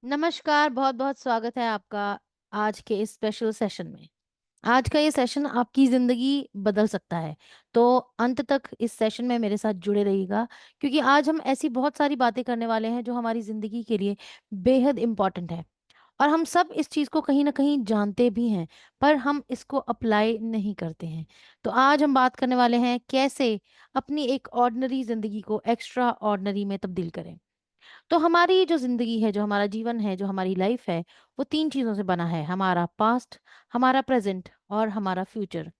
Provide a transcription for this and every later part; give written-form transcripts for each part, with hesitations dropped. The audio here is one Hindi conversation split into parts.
नमस्कार, बहुत-बहुत स्वागत है आपका आज के इस स्पेशल सेशन में। आज का ये सेशन आपकी ज़िंदगी बदल सकता है, तो अंत तक इस सेशन में मेरे साथ जुड़े रहिएगा क्योंकि आज हम ऐसी बहुत सारी बातें करने वाले हैं जो हमारी ज़िंदगी के लिए बेहद इम्पोर्टेंट है और हम सब इस चीज़ को कहीं न कहीं जानते भी हैं, पर हम इसको अप्लाई नहीं करते हैं। तो आज हम बात करने वाले हैं कैसे अपनी एक ऑर्डिनरी ज़िंदगी को एक्स्ट्रा ऑर्डिनरी में तब्दील करें। तो हमारी जो ज़िंदगी है, जो हमारा जीवन है, जो हमारी लाइफ है, वो 3 चीज़ों से बना है, हमारा पास्ट, हमारा प्रेज़ेंट और हमारा फ्यूचर।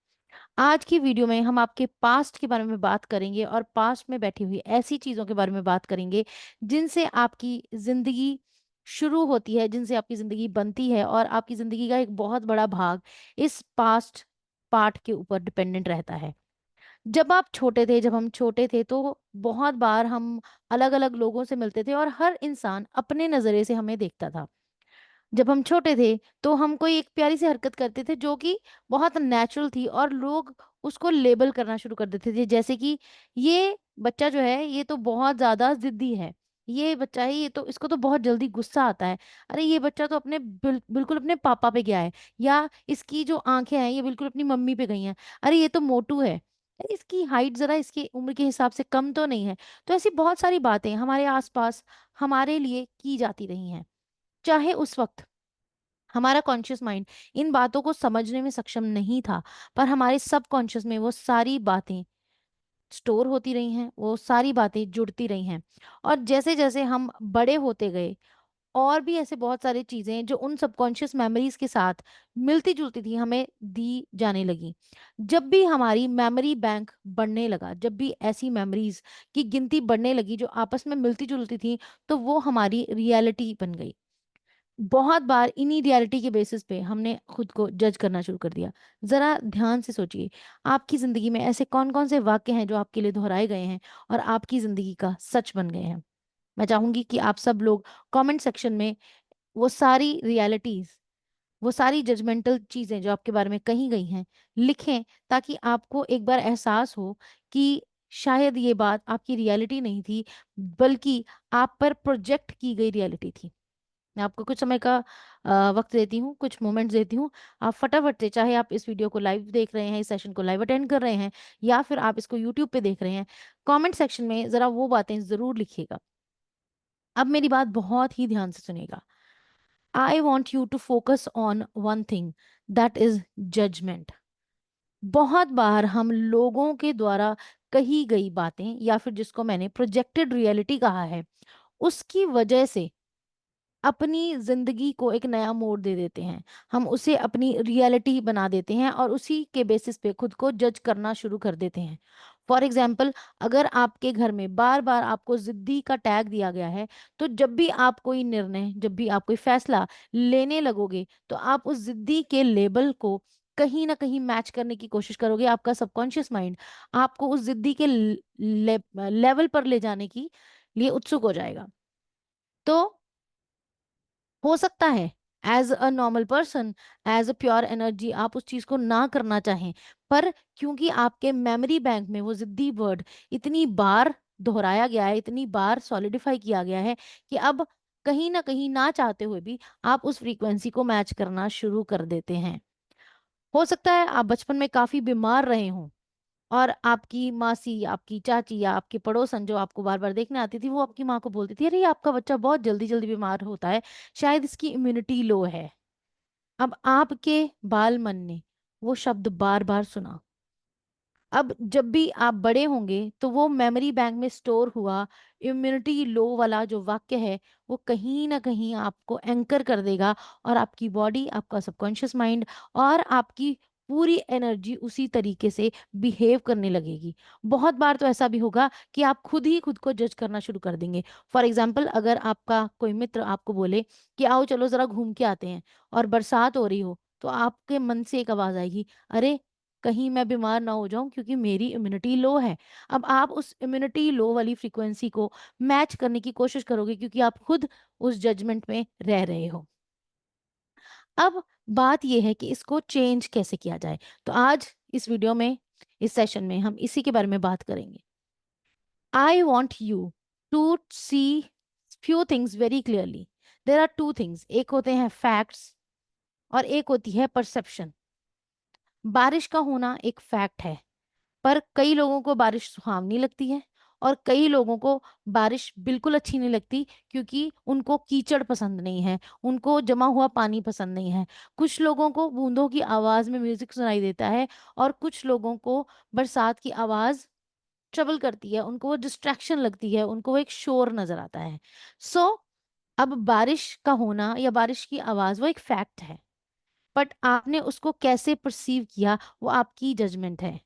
आज की वीडियो में हम आपके पास्ट के बारे में बात करेंगे और पास्ट में बैठी हुई ऐसी चीज़ों के बारे में बात करेंगे, जिनसे आपकी ज़िंदगी शुरू होती है, जिनसे आपकी ज़िंदगी बनती है और आपकी ज़िंदगी का एक बहुत बड़ा भाग इस पास्ट पार्ट के ऊपर डिपेंडेंट रहता है। जब हम छोटे थे तो बहुत बार हम अलग-अलग लोगों से मिलते थे और हर इंसान अपने नज़रिए से हमें देखता था। जब हम छोटे थे तो हम कोई एक प्यारी सी हरकत करते थे जो कि बहुत नेचुरल थी और लोग उसको लेबल करना शुरू कर देते थे, जैसे कि ये बच्चा जो है ये तो बहुत ज़्यादा ज़िद्दी है। ये बच्चा है, ये तो इसको तो बहुत जल्दी गुस्सा आता है। अरे ये बच्चा तो अपने बिल्कुल अपने पापा पे गया है, या इसकी जो आँखें हैं ये बिल्कुल अपनी मम्मी पे गई हैं। अरे ये तो मोटू है। अरे इसकी हाइट ज़रा इसकी उम्र के हिसाब से कम तो नहीं है। तो ऐसी बहुत सारी बातें हमारे आस-पास हमारे लिए की जाती रही हैं। चाहे उस वक़्त हमारा कॉन्शियस माइंड इन बातों को समझने में सक्षम नहीं था, पर हमारे सबकॉन्शियस में वो सारी बातें स्टोर होती रही हैं, वो सारी बातें जुड़ती रही हैं। और जैसे-जैसे हम बड़े होते गए, और भी ऐसे बहुत सारी चीज़ें जो उन सबकॉन्शियस मेमोरीज़ के साथ मिलती-जुलती थी, हमें दी जाने लगी। जब भी हमारी मेमोरी बैंक बढ़ने लगा, जब भी ऐसी मेमोरीज़ की गिनती बढ़ने लगी जो आपस में मिलती-जुलती थी, तो वो हमारी रियलिटी बन गई। बहुत बार इन्हीं रियलिटी के बेसिस पे हमने खुद को जज करना शुरू कर दिया। ज़रा ध्यान से सोचिए, आपकी ज़िंदगी में ऐसे कौन-कौन से वाक़ये हैं जो आपके लिए दोहराए गए हैं और आपकी ज़िंदगी का सच बन गए हैं? मैं चाहूँगी कि आप सब लोग कमेंट सेक्शन में वो सारी रियलिटीज़, वो सारी जजमेंटल चीज़ें जो आपके बारे में कही गई हैं, लिखें, ताकि आपको एक बार एहसास हो कि शायद ये बात आपकी रियलिटी नहीं थी, बल्कि आप पर प्रोजेक्ट की गई रियलिटी थी। मैं आपको कुछ समय का वक़्त देती हूँ, कुछ मोमेंट्स देती हूँ। आप फटाफट से, चाहे आप इस वीडियो को लाइव देख रहे हैं, इस सेशन को लाइव अटेंड कर रहे हैं, या फिर आप इसको यूट्यूब पे देख रहे हैं, कमेंट सेक्शन में ज़रा वो बातें ज़रूर लिखिएगा। अब मेरी बात बहुत ही ध्यान से सुनिएगा। I want you to focus on one thing, that is judgement. बहुत बार हम लोगों के द्वारा कही गई बातें, या फिर जिसको मैंने प्रोजेक्टेड रियलिटी कहा है, उसकी वजह से अपनी ज़िंदगी को एक नया मोड़ दे देते हैं। हम उसे अपनी रियलिटी बना देते हैं और उसी के बेसिस पे खुद को जज करना शुरू कर देते हैं। फॉर एग्ज़ाम्पल, अगर आपके घर में बार-बार आपको ज़िद्दी का टैग दिया गया है, तो जब भी आप कोई निर्णय, जब भी आप कोई फ़ैसला लेने लगोगे, तो आप उस ज़िद्दी के लेबल को कहीं न कहीं मैच करने की कोशिश करोगे। आपका सबकॉन्शियस माइंड आपको उस ज़िद्दी के लेवल पर ले जाने की लिए उत्सुक हो जाएगा। तो हो सकता है as a normal person, as a pure energy, आप उस चीज को ना करना चाहें, पर क्योंकि आपके मेमोरी बैंक में वो जिद्दी वर्ड इतनी बार दोहराया गया है, इतनी बार सॉलिडिफाई किया गया है, कि अब कहीं ना कहीं ना चाहते हुए भी आप उस फ्रीक्वेंसी को मैच करना शुरू कर देते हैं। हो सकता है आप बचपन में काफी बीमार रहे हों और आपकी मासी, आपकी चाची या आपके पड़ोसन जो आपको बार-बार देखने आती थी, वो आपकी माँ को बोलती थी, "अरे! ये आपका बच्चा बहुत जल्दी-जल्दी बीमार होता है, शायद इसकी इम्यूनिटी लो है।" अब आपके बाल-मन ने वो शब्द बार-बार सुना। अब जब भी आप बड़े होंगे, तो वो मेमोरी बैंक में स्टोर हुआ इम्यूनिटी लो वाला जो वाक्य है, वो कहीं न कहीं आपको एंकर कर देगा और आपकी बॉडी, आपका सबकॉन्शियस माइंड और आपकी पूरी एनर्जी उसी तरीके से बिहेव करने लगेगी। बहुत बार तो ऐसा भी होगा कि आप खुद ही खुद को जज करना शुरू कर देंगे। फॉर एग्ज़ाम्पल, अगर आपका कोई मित्र आपको बोले कि आओ चलो ज़रा घूम के आते हैं, और बरसात हो रही हो, तो आपके मन से एक आवाज़ आएगी, अरे! कहीं मैं बीमार ना हो जाऊँ क्योंकि मेरी इम्यूनिटी लो है। अब आप उस इम्यूनिटी लो वाली फ्रीक्वेंसी को मैच करने की कोशिश करोगे, क्योंकि आप खुद उस जजमेंट में रह रहे हो। अब बात ये है कि इसको चेंज कैसे किया जाए? तो आज इस वीडियो में, इस सेशन में हम इसी के बारे में बात करेंगे। I want you to see few things very clearly. There are two things, एक होते हैं फैक्ट्स और एक होती है परसेप्शन। बारिश का होना एक फैक्ट है, पर कई लोगों को बारिश सुहावनी लगती है और कई लोगों को बारिश बिल्कुल अच्छी नहीं लगती, क्योंकि उनको कीचड़ पसंद नहीं है, उनको जमा हुआ पानी पसंद नहीं है। कुछ लोगों को बूंदों की आवाज में म्यूजिक सुनाई देता है और कुछ लोगों को बरसात की आवाज ट्रबल करती है, उनको वो डिस्ट्रैक्शन लगती है, उनको वो एक शोर नजर आता है। सो अब बारिश का होना या बारिश की आवाज वो एक फैक्ट है, बट आपने उसको कैसे परसीव किया वो आपकी जजमेंट है।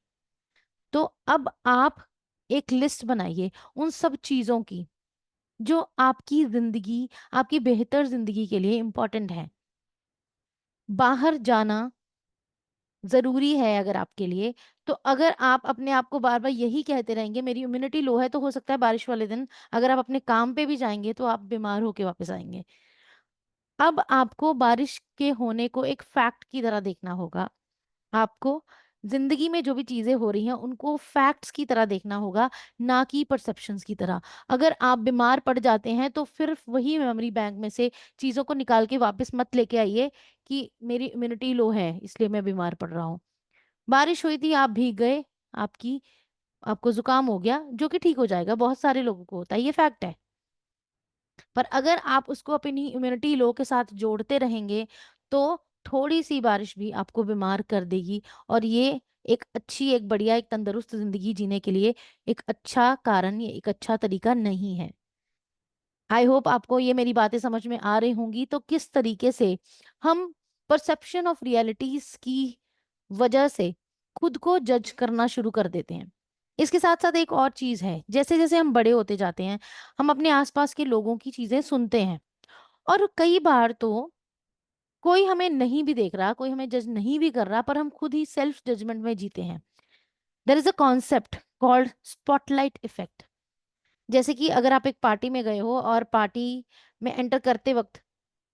तो अब आप एक लिस्ट बनाइए उन सब चीजों की जो आपकी जिंदगी, आपकी बेहतर जिंदगी के लिए इंपॉर्टेंट है। बाहर जाना जरूरी है अगर आपके लिए, तो अगर आप अपने आप को बार बार यही कहते रहेंगे मेरी इम्यूनिटी लो है, तो हो सकता है बारिश वाले दिन अगर आप अपने काम पे भी जाएंगे तो आप बीमार होके वापस आएंगे। अब आपको बारिश के होने को एक फैक्ट की तरह देखना होगा। आपको जिंदगी में जो भी चीजें हो रही हैं उनको फैक्ट्स की तरह देखना होगा, ना कि परसेप्शंस की तरह। अगर आप बीमार पड़ जाते हैं तो फिर वही मेमोरी बैंक में से चीजों को निकाल के वापस मत लेके आइए कि मेरी इम्यूनिटी लो है इसलिए मैं बीमार पड़ रहा हूँ। बारिश हुई थी, आप भीग गए, आपकी आपको जुकाम हो गया, जो कि ठीक हो जाएगा, बहुत सारे लोगों को होता है, ये फैक्ट है। पर अगर आप उसको अपनी इम्यूनिटी लो के साथ जोड़ते रहेंगे तो थोड़ी सी बारिश भी आपको बीमार कर देगी, और ये एक अच्छी, एक बढ़िया, एक तंदुरुस्त जिंदगी जीने के लिए एक अच्छा कारण, ये एक अच्छा तरीका नहीं है। आई होप आपको ये मेरी बातें समझ में आ रही होंगी, तो किस तरीके से हम परसेप्शन ऑफ रियलिटीज की वजह से खुद को जज करना शुरू कर देते हैं। इसके साथ साथ एक और चीज है, जैसे जैसे हम बड़े होते जाते हैं हम अपने आसपास के लोगों की चीजें सुनते हैं, और कई बार तो कोई हमें नहीं भी देख रहा, कोई हमें जज नहीं भी कर रहा, पर हम खुद ही सेल्फ जजमेंट में जीते हैं। There is a concept called spotlight effect. जैसे कि अगर आप एक पार्टी में गए हो और पार्टी में एंटर करते वक्त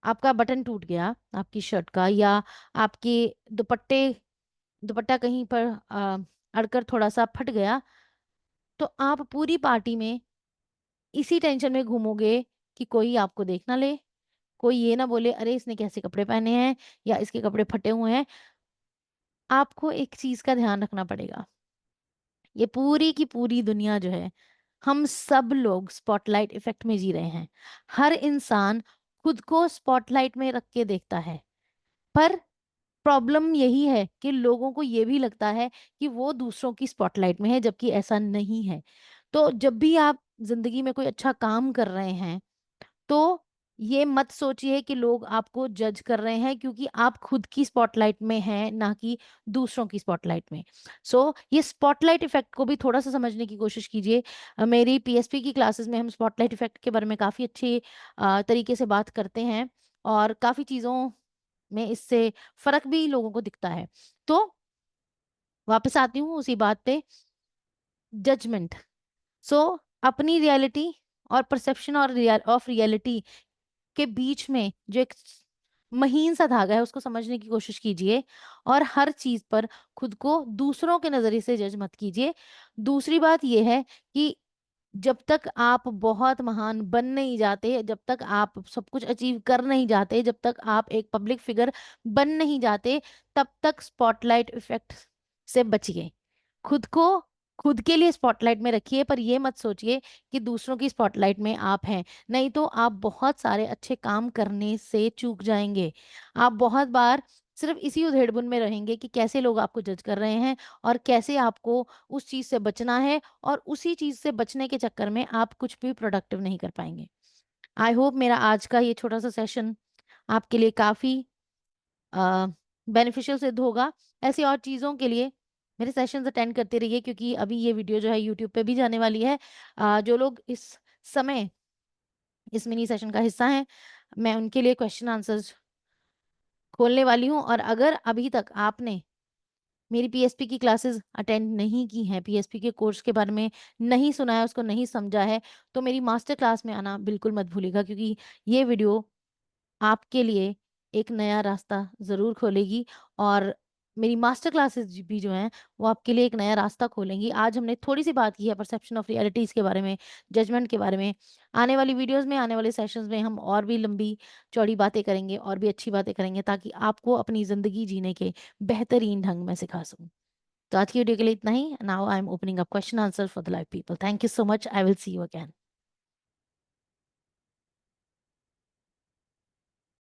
आपका बटन टूट गया आपकी शर्ट का, या आपके दुपट्टे दुपट्टा कहीं पर अड़कर थोड़ा सा फट गया, तो आप पूरी पार्टी में इसी टेंशन में घूमोगे कि कोई आपको देख ना ले, कोई ये ना बोले अरे इसने कैसे कपड़े पहने हैं या इसके कपड़े फटे हुए हैं। आपको एक चीज का ध्यान रखना पड़ेगा, ये पूरी की पूरी दुनिया जो है, हम सब लोग स्पॉटलाइट इफेक्ट में जी रहे हैं। हर इंसान खुद को स्पॉटलाइट में रख के देखता है, पर प्रॉब्लम यही है कि लोगों को ये भी लगता है कि वो दूसरों की स्पॉटलाइट में है, जबकि ऐसा नहीं है। तो जब भी आप जिंदगी में कोई अच्छा काम कर रहे हैं तो ये मत सोचिए कि लोग आपको जज कर रहे हैं, क्योंकि आप खुद की स्पॉटलाइट में हैं, ना कि दूसरों की स्पॉटलाइट में। ये स्पॉटलाइट इफेक्ट को भी थोड़ा सा समझने की कोशिश कीजिए। मेरी पीएसपी की क्लासेस में हम स्पॉटलाइट इफेक्ट के बारे में काफ़ी अच्छे तरीके से बात करते हैं, और काफ़ी चीज़ों में इससे फर्क भी लोगों को दिखता है। तो वापस आती हूँ उसी बात पे, जजमेंट। सो अपनी रियलिटी और परसेप्शन और ऑफ रियलिटी के बीच में जो एक महीन सा धागा है उसको समझने की कोशिश कीजिए, और हर चीज पर खुद को दूसरों के नजरिए से जज मत कीजिए। दूसरी बात यह है कि जब तक आप बहुत महान बन नहीं जाते, जब तक आप सब कुछ अचीव कर नहीं जाते, जब तक आप एक पब्लिक फिगर बन नहीं जाते, तब तक स्पॉटलाइट इफेक्ट से बचिए। खुद को खुद के लिए स्पॉटलाइट में रखिए, पर ये मत सोचिए कि दूसरों की स्पॉटलाइट में आप हैं, नहीं तो आप बहुत सारे अच्छे काम करने से चूक जाएंगे। आप बहुत बार सिर्फ इसी उधेड़बुन में रहेंगे कि कैसे लोग आपको जज कर रहे हैं और कैसे आपको उस चीज से बचना है, और उसी चीज से बचने के चक्कर में आप कुछ भी प्रोडक्टिव नहीं कर पाएंगे। आई होप मेरा आज का ये छोटा सा सेशन आपके लिए काफी बेनिफिशियल सिद्ध होगा। ऐसी और चीज़ों के लिए मेरे सेशंस अटेंड करते रहिए, क्योंकि अभी ये वीडियो जो है यूट्यूब पे भी जाने वाली है। जो लोग इस समय इस मिनी सेशन का हिस्सा हैं, मैं उनके लिए क्वेश्चन आंसर्स खोलने वाली हूँ। और अगर अभी तक आपने मेरी पीएसपी की क्लासेस अटेंड नहीं की हैं, पीएसपी के कोर्स के बारे में नहीं सुना है, उसको नहीं समझा है, तो मेरी मास्टर क्लास में आना बिल्कुल मत भूलिएगा, क्योंकि ये वीडियो आपके लिए एक नया रास्ता ज़रूर खोलेगी। और मेरी मास्टर क्लासेस भी जो हैं वो आपके लिए एक नया रास्ता खोलेंगी। आज हमने थोड़ी सी बात की है परसेप्शन ऑफ रियलिटीज़ के बारे में, जजमेंट के बारे में। आने वाली वीडियोस में, आने वाले सेशंस में हम और भी लंबी चौड़ी बातें करेंगे और भी अच्छी बातें करेंगे, ताकि आपको अपनी ज़िंदगी जीने के बेहतरीन ढंग में सिखा सकूं। तो आज की वीडियो के लिए इतना ही। Now I am opening up question answer for the live people. Thank you so much. I will see you again.